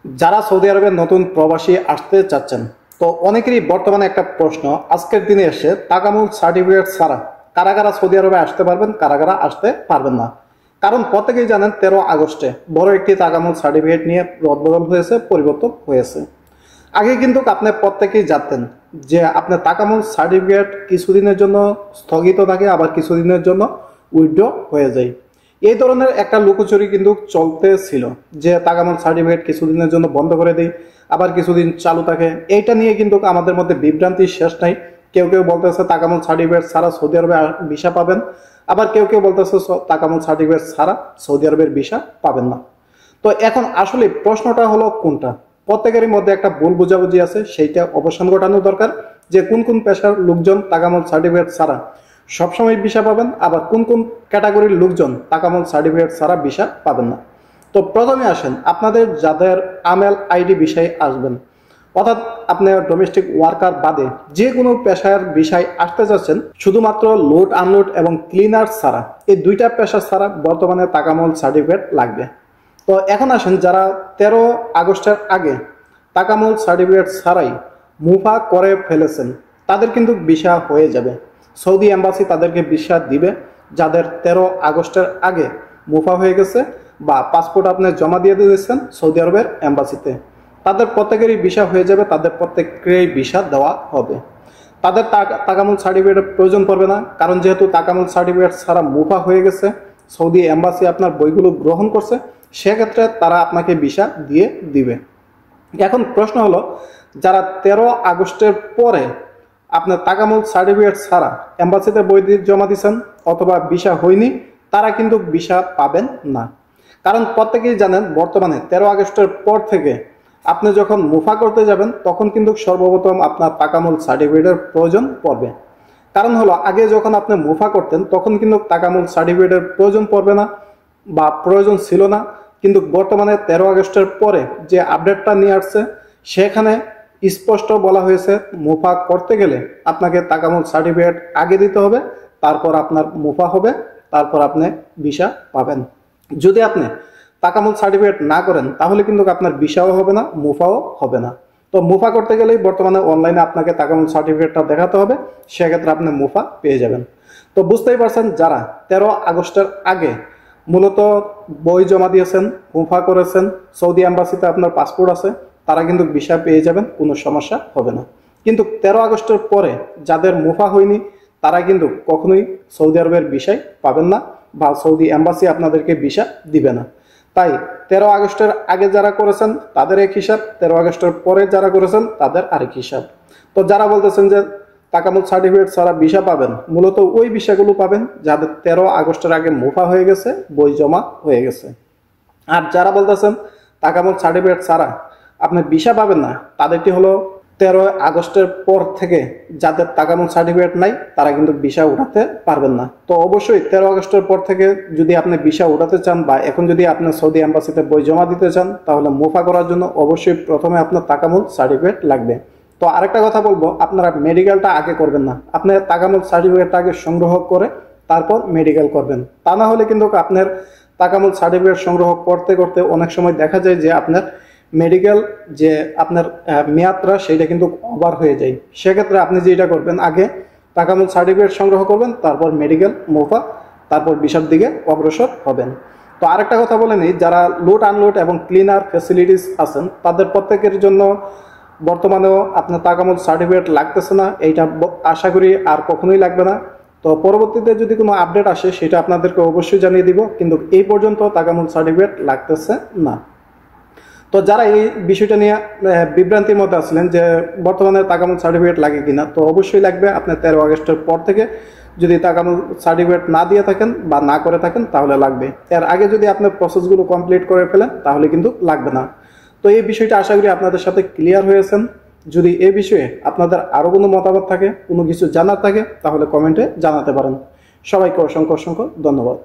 যারা সৌদি আরবের নতুন প্রবাসী আসতে চাচ্ছেন, তো অনেকেরই বর্তমানে একটা প্রশ্ন আজকের দিনে এসে তাকামুল সার্টিফিকেট ছাড়া কারা কারা সৌদি আরবে আসতে পারবেন, কারা কারা আসতে পারবেন না। কারণ প্রত্যেকেই জানেন 13 আগস্টে বড় একটি তাকামুল সার্টিফিকেট নিয়ে রদবদল হয়েছে, পরিবর্তন হয়েছে। আগে কিন্তু আপনি প্রত্যেকেই জানতেন যে আপনার তাকামুল সার্টিফিকেট কিছুদিনের জন্য স্থগিত থাকে, আবার কিছুদিনের জন্য উইথড্র হয়ে যায়। এই ধরনের একটা লুকোচুরি কিন্তু চলতেছিল যে তাকামুল সার্টিফিকেট কিছুদিনের জন্য বন্ধ করে দেয়, আবার কিছুদিন চালু থাকে। এইটা নিয়ে কিন্তু আমাদের মধ্যে বিভ্রান্তির শেষ নাই। কেউ কেউ বলতেছে তাকামুল সার্টিফিকেট ছাড়া সৌদি আরবে ভিসা পাবেন, আবার কেউ কেউ বলতেছে তাকামুল সার্টিফিকেট ছাড়া সৌদি আরবের ভিসা পাবেন না। তো এখন আসলে প্রশ্নটা হলো কোনটা? প্রত্যেকেরই মধ্যে একটা ভুল বোঝাবুঝি আছে, সেইটা অবসান ঘটানো দরকার যে কোন কোন পেশার লোকজন তাকামুল সার্টিফিকেট ছাড়া সবসময় ভিসা পাবেন, আবার কোন কোন ক্যাটাগরির লোকজন তাকামুল সার্টিফিকেট ছাড়া ভিসা পাবেন না। তো প্রথমে আসেন আপনাদের যাদের আমেল আইডি বিষয়ে আসবেন, অর্থাৎ আপনার ডোমেস্টিক ওয়ার্কার বাদে যে কোনো পেশার বিষয় আসতে যাচ্ছেন, শুধুমাত্র লোড আনলোড এবং ক্লিনার ছাড়া, এই দুইটা পেশা ছাড়া বর্তমানে তাকামুল সার্টিফিকেট লাগবে। তো এখন আসেন যারা 13 আগস্টের আগে তাকামুল সার্টিফিকেট ছাড়াই মুফা করে ফেলেছেন, তাদের কিন্তু ভিসা হয়ে যাবে। সৌদি এম্বাসি তাদেরকে ভিসা দিবে। যাদের 13 আগস্টের আগে মুফা হয়ে গেছে বা পাসপোর্ট আপনি জমা দিয়ে দিয়েছেন সৌদি আরবের এম্বাসিতে, তাদের প্রত্যেকেরই ভিসা হয়ে যাবে, তাদের প্রত্যেকেরই ভিসা দেওয়া হবে। তাদের তাকামুল সার্টিফিকেটের প্রয়োজন পড়বে না, কারণ যেহেতু তাকামুল সার্টিফিকেট ছাড়া মুফা হয়ে গেছে, সৌদি এম্বাসি আপনার বইগুলো গ্রহণ করছে, সেক্ষেত্রে তারা আপনাকে ভিসা দিয়ে দিবে। এখন প্রশ্ন হলো, যারা 13 আগস্টের পরে আপনার তাকামুল সার্টিফিকেট ছাড়া এম্বাসিতে বই জমা দিচ্ছেন অথবা ভিসা হয়নি, তারা কিন্তু ভিসা পাবেন না। কারণ প্রত্যেকেই জানেন বর্তমানে 13 আগস্টের পর থেকে আপনি যখন মুফা করতে যাবেন তখন কিন্তু সর্বপ্রথম আপনার তাকামুল সার্টিফিকেটের প্রয়োজন পড়বে। কারণ হলো আগে যখন আপনি মুফা করতেন তখন কিন্তু তাকামুল সার্টিফিকেটের প্রয়োজন পড়বে না বা প্রয়োজন ছিল না, কিন্তু বর্তমানে 13 আগস্টের পরে যে আপডেটটা নিয়ে আসছে সেখানে স্পষ্ট বলা হয়েছে মুফা করতে গেলে আপনাকে তাকামুল সার্টিফিকেট আগে দিতে হবে, তারপর আপনার মুফা হবে, তারপর আপনি ভিসা পাবেন। যদি আপনি তাকামুল সার্টিফিকেট না করেন তাহলে কিন্তু আপনার ভিসাও হবে না, মুফাও হবে না। তো মুফা করতে গেলেই বর্তমানে অনলাইনে আপনাকে তাকামুল সার্টিফিকেটটা দেখাতে হবে, সেক্ষেত্রে আপনি মুফা পেয়ে যাবেন। তো বুঝতেই পারছেন যারা 13 আগস্টের আগে মূলত বই জমা দিয়েছেন, মুফা করেছেন, সৌদি এম্বাসিতে আপনার পাসপোর্ট আছে, তারা কিন্তু ভিসা পেয়ে যাবেন, কোনো সমস্যা হবে না। কিন্তু 13 আগস্টের পরে যাদের মুফা হয়নি তারা কিন্তু কখনোই সৌদি আরবের ভিসাই পাবেন না বা সৌদি এম্বাসি আপনাদেরকে ভিসা দিবে না। তাই 13 আগস্টের আগে যারা করেছেন তাদের এক হিসাব, 13 আগস্টের পরে যারা করেছেন তাদের আরেক হিসাব। তো যারা বলতেছেন যে তাকামুল সার্টিফিকেট ছাড়া ভিসা পাবেন, মূলত ওই ভিসাগুলো পাবেন যাদের 13 আগস্টের আগে মুফা হয়ে গেছে, বই জমা হয়ে গেছে। আর যারা বলতেছেন তাকামুল সার্টিফিকেট ছাড়া আপনি ভিসা পাবেন না, তাদেরটি হলো 13 আগস্টের পর থেকে যাদের তাকামুল সার্টিফিকেট নাই তারা কিন্তু ভিসা উঠাতে পারবেন না। তো অবশ্যই 13 আগস্টের পর থেকে যদি আপনি ভিসা উঠাতে চান বা এখন যদি আপনি সৌদি এম্বাসিতে বই জমা দিতে চান, তাহলে মুফা করার জন্য অবশ্যই প্রথমে আপনার তাকামুল সার্টিফিকেট লাগবে। তো আরেকটা কথা বলবো, আপনারা মেডিকেলটা আগে করবেন না, আপনার তাকামুল সার্টিফিকেটটা আগে সংগ্রহ করে তারপর মেডিকেল করবেন। তা না হলে কিন্তু আপনার তাকামুল সার্টিফিকেট সংগ্রহ করতে করতে অনেক সময় দেখা যায় যে আপনার মেডিকেল যে আপনার মেয়াদটা সেইটা কিন্তু ওভার হয়ে যায়। সেক্ষেত্রে আপনি যেটা করবেন, আগে তাকামুল সার্টিফিকেট সংগ্রহ করবেন, তারপর মেডিকেল, মুফা, তারপর ভিসার দিকে অগ্রসর হবেন। তো আরেকটা কথা বলে নিই, যারা লোড আনলোড এবং ক্লিনার ফ্যাসিলিটিস আছেন তাদের প্রত্যেকের জন্য বর্তমানেও আপনার তাকামুল সার্টিফিকেট লাগতেছে না, এইটা আশা করি আর কখনোই লাগবে না। তো পরবর্তীতে যদি কোনো আপডেট আসে সেটা আপনাদেরকে অবশ্যই জানিয়ে দিব, কিন্তু এই পর্যন্ত তাকামুল সার্টিফিকেট লাগতেছে না। তো যারা এই বিষয়টা নিয়ে বিভ্রান্তির মধ্যে আসলেন যে বর্তমানে তাকামুল সার্টিফিকেট লাগে কিনা, তো অবশ্যই লাগবে। আপনার 13 আগস্টের পর থেকে যদি তাকামুল সার্টিফিকেট না দিয়ে থাকেন বা না করে থাকেন তাহলে লাগবে। এর আগে যদি আপনার প্রসেসগুলো কমপ্লিট করে ফেলেন তাহলে কিন্তু লাগবে না। তো এই বিষয়টা আশা করি আপনাদের সাথে ক্লিয়ার হয়েছেন। যদি এই বিষয়ে আপনাদের আরও কোনো মতামত থাকে, কোনো কিছু জানার থাকে, তাহলে কমেন্টে জানাতে পারেন। সবাইকে অসংখ্য অসংখ্য ধন্যবাদ।